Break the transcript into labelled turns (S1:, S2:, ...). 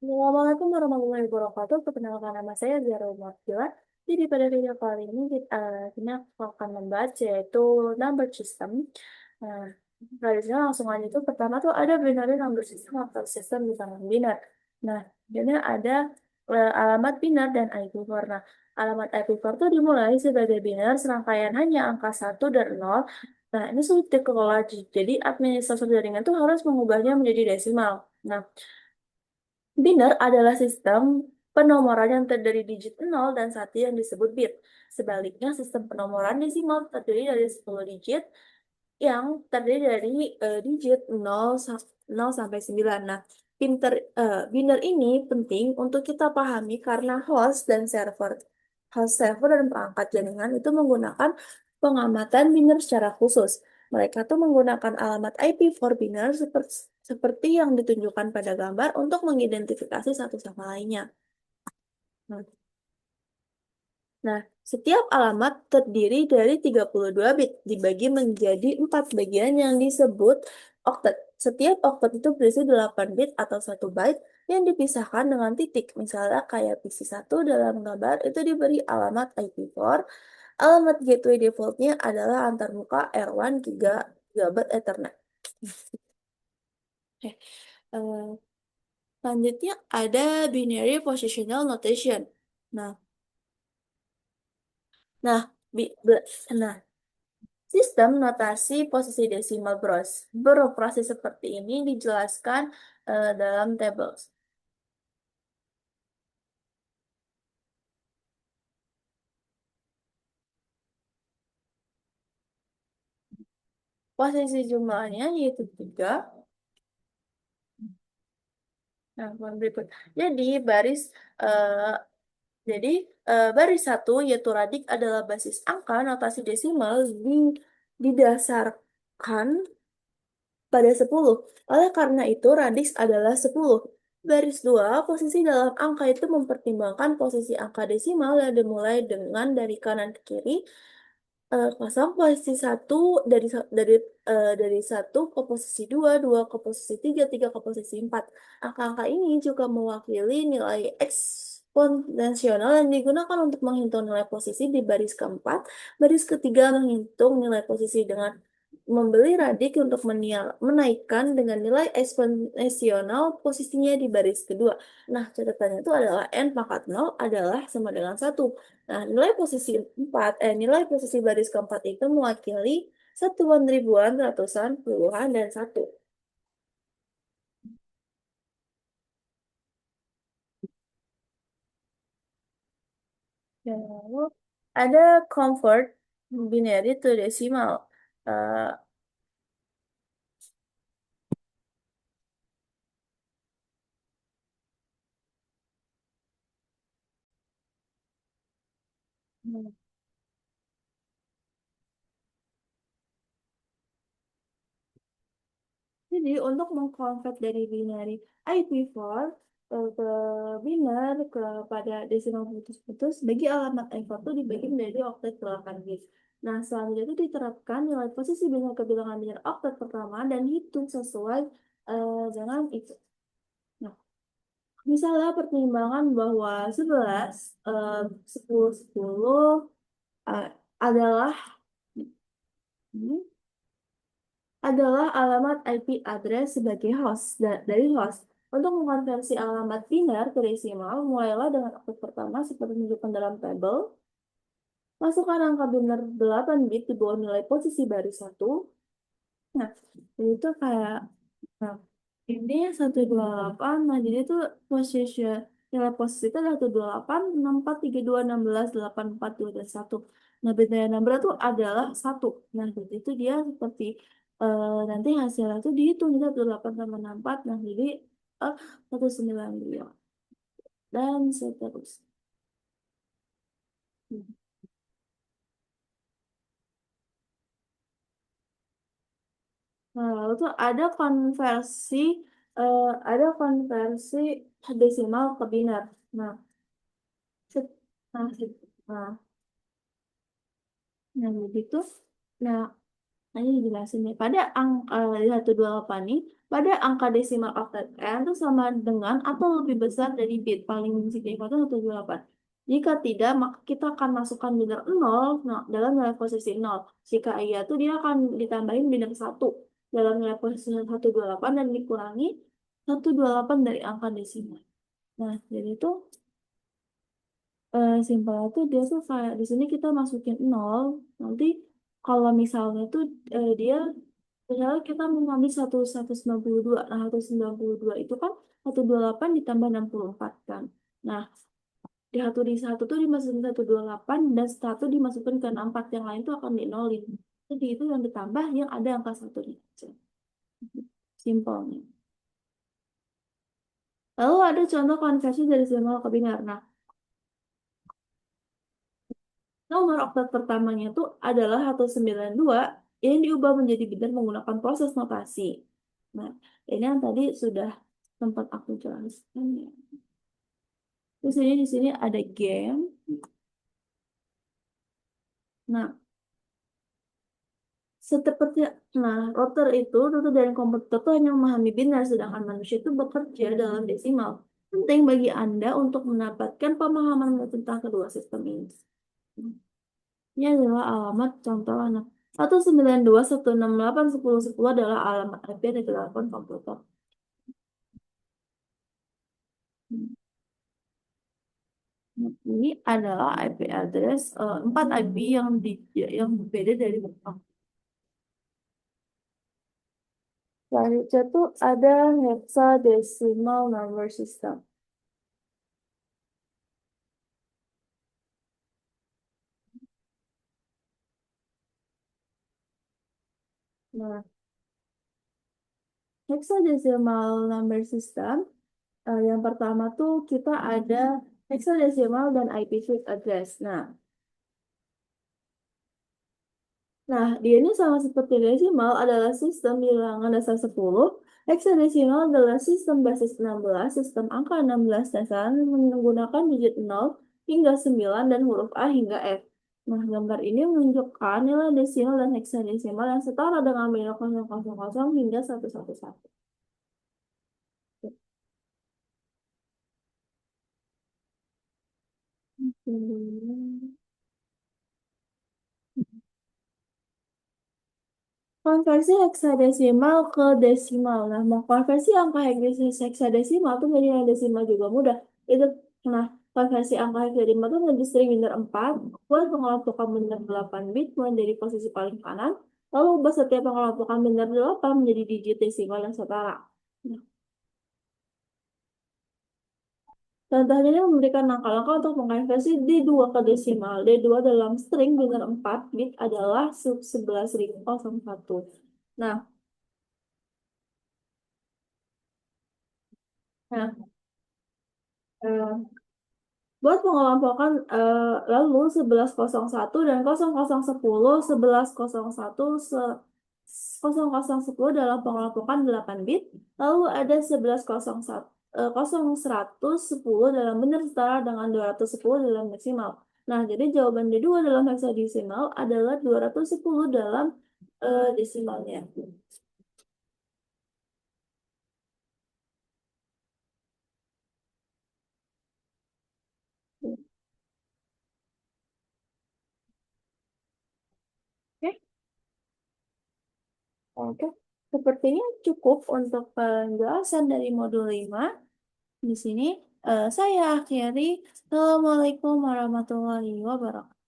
S1: Assalamualaikum warahmatullahi wabarakatuh. Perkenalkan nama saya Zara Martila. Jadi pada video kali ini kita akan membahas yaitu number system. Nah, garisnya langsung aja tuh pertama tuh ada binary number system atau sistem bilangan biner. Nah, jadi ada alamat biner dan IP4. Nah, alamat IP4 tuh dimulai sebagai biner serangkaian hanya angka satu dan 0. Nah, ini sulit dikelola. Jadi administrator jaringan tuh harus mengubahnya menjadi desimal. Nah, biner adalah sistem penomoran yang terdiri digit 0 dan 1 yang disebut bit. Sebaliknya, sistem penomoran desimal terdiri dari 10 digit yang terdiri dari digit 0 sampai 9. Nah, biner ini penting untuk kita pahami karena host server dan perangkat jaringan itu menggunakan pengamatan biner secara khusus. Mereka tuh menggunakan alamat IP for biner seperti yang ditunjukkan pada gambar untuk mengidentifikasi satu sama lainnya. Nah, Nah, setiap alamat terdiri dari 32 bit dibagi menjadi 4 bagian yang disebut oktet. Setiap oktet itu berisi 8 bit atau 1 byte yang dipisahkan dengan titik. Misalnya kayak PC1 dalam gambar itu diberi alamat IP4. Alamat gateway defaultnya adalah antarmuka R1 GB Ethernet. Oke. eh, Selanjutnya ada binary positional notation. Nah, nah, bi- be- nah, sistem notasi posisi desimal beroperasi seperti ini dijelaskan dalam tables. Posisi jumlahnya yaitu 3. Nah, berikut. Jadi eh, jadi baris satu yaitu radik adalah basis angka notasi desimal didasarkan pada 10. Oleh karena itu, radix adalah 10. Baris 2 posisi dalam angka itu mempertimbangkan posisi angka desimal yang dimulai dengan dari kanan ke kiri. Kosong posisi satu dari satu ke posisi dua, dua ke posisi tiga, tiga ke posisi empat. Angka-angka ini juga mewakili nilai eksponensial yang digunakan untuk menghitung nilai posisi di baris keempat. Baris ketiga menghitung nilai posisi dengan membeli radik untuk menaikkan dengan nilai eksponensial posisinya di baris kedua. Nah, catatannya itu adalah n pangkat 0 adalah sama dengan 1. Nah, nilai posisi baris keempat itu mewakili satuan ribuan, ratusan, puluhan, dan satu. Dan lalu ada convert binary to decimal. Eh, Jadi untuk mengkonvert dari binary IP4 ke biner kepada desimal putus-putus bagi alamat IP4 itu dibagi menjadi oktet 8 bit. Nah, selanjutnya itu diterapkan nilai posisi biner ke bilangan biner oktet pertama dan hitung sesuai dengan itu. Nah, misalnya pertimbangan bahwa 11, 10, 10 eh, adalah hmm, adalah alamat IP address sebagai host dari host. Untuk mengkonversi alamat biner ke desimal, mulailah dengan oktet pertama seperti ditunjukkan dalam tabel. Masukkan angka biner 8 bit di bawah nilai posisi baris satu. Nah, jadi itu kayak nah, ini 128. Nah, jadi itu posisi nilai posisi itu adalah 128, 64, 32, 16, 8, 4, 2, dan 1. Nah, bintang number itu adalah 1. Nah, jadi itu dia seperti nanti hasilnya itu dihitung jadi 128 tambah 64. Nah, jadi 192 dan seterusnya. Nah, lalu tuh ada konversi desimal ke biner. Nah, set- nah, nah, nah begitu. Nah, Nah, ini dijelasin nih. Pada angka 128 nih, pada angka desimal octet n itu sama dengan atau lebih besar dari bit paling signifikan itu 128. Jika tidak, maka kita akan masukkan biner 0 nah, dalam nilai posisi 0. Jika iya itu dia akan ditambahin biner 1 dalam nilai posisi 128 dan dikurangi 128 dari angka desimal. Nah, jadi itu simpel itu dia tuh kayak di sini kita masukin 0 nanti kalau misalnya tuh dia misalnya kita mengambil 192 nah 192 itu kan 128 ditambah 64 kan. Nah di satu tuh dimasukin 128 dan satu dimasukin ke 64 yang lain tuh akan dinolin. Jadi itu yang ditambah yang ada angka satu aja. Simpelnya. Lalu ada contoh konversi dari desimal ke biner. Nah, nomor oktat pertamanya itu adalah 192 yang diubah menjadi biner menggunakan proses notasi. Nah, ini yang tadi sudah sempat aku jelaskan ya. Terus ini di sini ada game. Nah, seperti router itu router dari komputer itu hanya memahami biner, sedangkan manusia itu bekerja dalam desimal. Penting bagi Anda untuk mendapatkan pemahaman tentang kedua sistem ini. Ini adalah alamat contoh anak. 192.168.10.10 adalah alamat IP dari telepon komputer. Ini adalah IP address 4 IP yang berbeda dari Jepang. Selanjutnya tuh ada hexadecimal number system. Nah, hexadecimal number system yang pertama tuh kita ada hexadecimal dan IP suite address. Nah, dia ini sama seperti desimal adalah sistem bilangan dasar 10. Hexadesimal adalah sistem basis 16, sistem angka 16 dasar menggunakan digit 0 hingga 9 dan huruf A hingga F. Nah, gambar ini menunjukkan nilai desimal dan hexadesimal yang setara dengan bina 000 hingga 111. Konversi heksadesimal ke desimal. Nah, mau konversi angka heksadesimal tuh jadi yang desimal juga mudah. Itu, nah, konversi angka heksadesimal tuh menjadi string biner 4, buat pengelompokan biner 8 bit mulai dari posisi paling kanan, lalu ubah setiap pengelompokan biner 8 menjadi digit desimal yang setara. Nah, contohnya ini memberikan langkah-langkah untuk mengkonversi D2 ke desimal. D2 dalam string biner 4 bit adalah 11.001. Nah, nah, eh, buat pengelompokan lalu 1101 dan 0010, 1101, 0010 dalam pengelompokan 8 bit, lalu ada 1101, 0110 dalam benar setara dengan 210 dalam desimal. Nah, jadi jawaban D2 dalam hexadesimal adalah 210 dalam desimalnya. Oke. Oke, sepertinya cukup untuk penjelasan dari modul 5. Di sini saya akhiri. Assalamualaikum warahmatullahi wabarakatuh.